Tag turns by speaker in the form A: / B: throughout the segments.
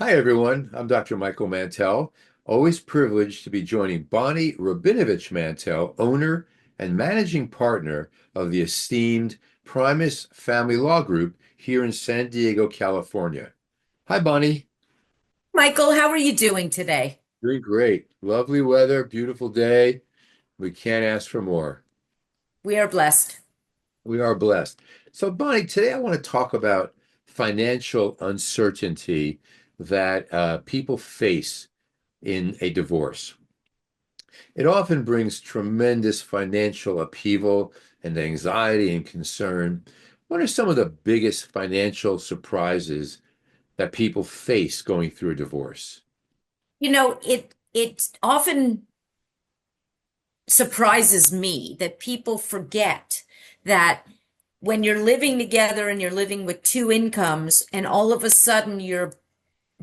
A: Hi, everyone. I'm Dr. Michael Mantell. Always privileged to be joining Bonnie Rabinovich Mantell, owner and managing partner of the esteemed Primus Family Law Group here in San Diego, California. Hi, Bonnie.
B: Michael, how are you doing today?
A: Doing great. Lovely weather, beautiful day. We can't ask for more.
B: We are blessed.
A: We are blessed. So, Bonnie, today I want to talk about financial uncertainty that people face in a divorce. It often brings tremendous financial upheaval and anxiety and concern. What are some of the biggest financial surprises that people face going through a divorce?
B: It often surprises me that people forget that when you're living together and you're living with two incomes, and all of a sudden you're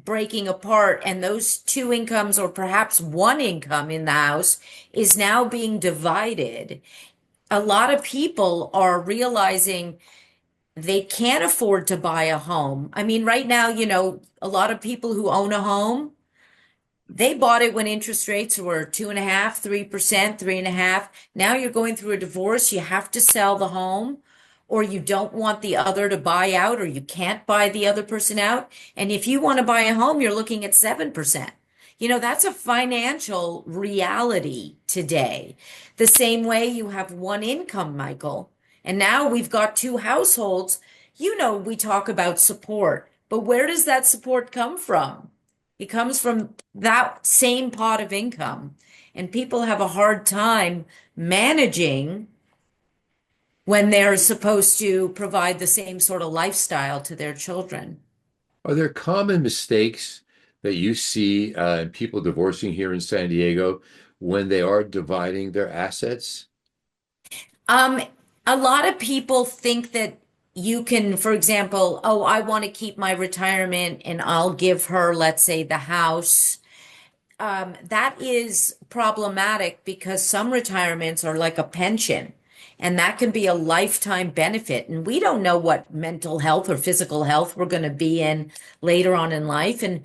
B: breaking apart, and those two incomes, or perhaps one income in the house, is now being divided. A lot of people are realizing they can't afford to buy a home. I mean, right now, a lot of people who own a home, they bought it when interest rates were 2.5%, 3%, 3.5. Now you're going through a divorce. You have to sell the home, or you don't want the other to buy out, or you can't buy the other person out. And if you want to buy a home, you're looking at 7%. That's a financial reality today. The same way you have one income, Michael. And now we've got two households. We talk about support, but where does that support come from? It comes from that same pot of income. And people have a hard time managing when they're supposed to provide the same sort of lifestyle to their children.
A: Are there common mistakes that you see in people divorcing here in San Diego when they are dividing their assets?
B: Um, a lot of people think that you can, for example, oh, I want to keep my retirement and I'll give her, let's say, the house. That is problematic because some retirements are like a pension, and that can be a lifetime benefit. And we don't know what mental health or physical health we're going to be in later on in life. And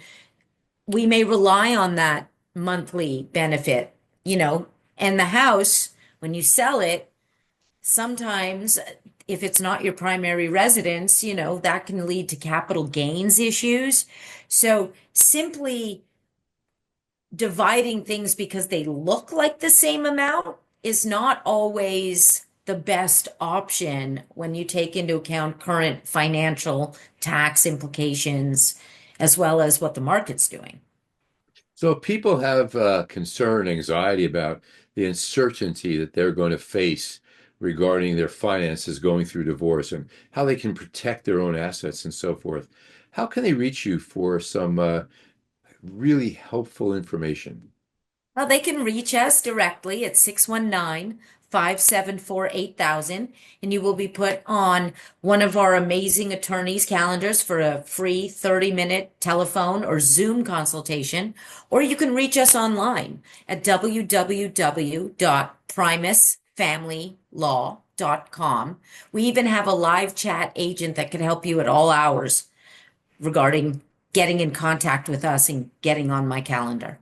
B: we may rely on that monthly benefit, you know, and the house, when you sell it, sometimes if it's not your primary residence, that can lead to capital gains issues. So simply dividing things because they look like the same amount is not always the best option when you take into account current financial tax implications as well as what the market's doing.
A: So if people have concern, anxiety about the uncertainty that they're going to face regarding their finances going through divorce and how they can protect their own assets and so forth. How can they reach you for some really helpful information?
B: Well, they can reach us directly at 619-574-8000, and you will be put on one of our amazing attorneys' calendars for a free 30-minute telephone or Zoom consultation. Or you can reach us online at www.primusfamilylaw.com. We even have a live chat agent that can help you at all hours regarding getting in contact with us and getting on my calendar.